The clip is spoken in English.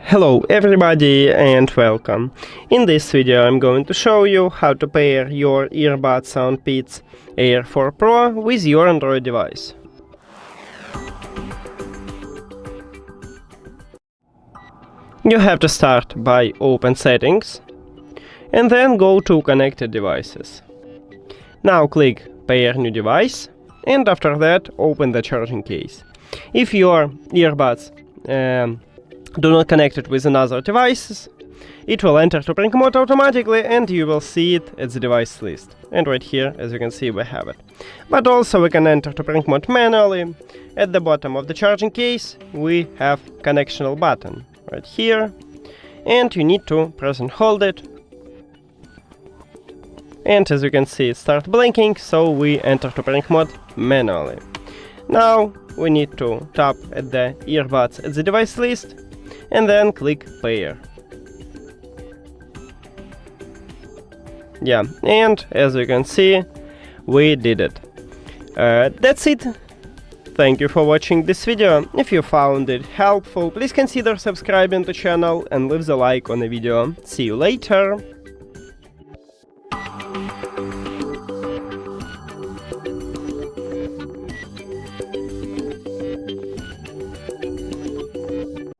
Hello everybody and welcome. In this video I'm going to show you how to pair your earbuds SOUNDPEATS AIR 4 Pro with your Android device. You have to start by open settings and then go to connected devices. Now click pair new device and after that open the charging case. If your earbuds do not connect it with another devices, it will enter to bring mode automatically and you will see it at the device list. And right here, as you can see, we have it. But also we can enter to bring mode manually. At the bottom of the charging case, we have connectional button right here. And you need to press and hold it. And as you can see, it starts blinking, so we enter to bring mode manually. Now we need to tap at the earbuds at the device list and then click pair. Yeah, and as you can see, we did it. That's it. Thank you for watching this video. If you found it helpful, please consider subscribing to the channel and leave the like on the video. See you later.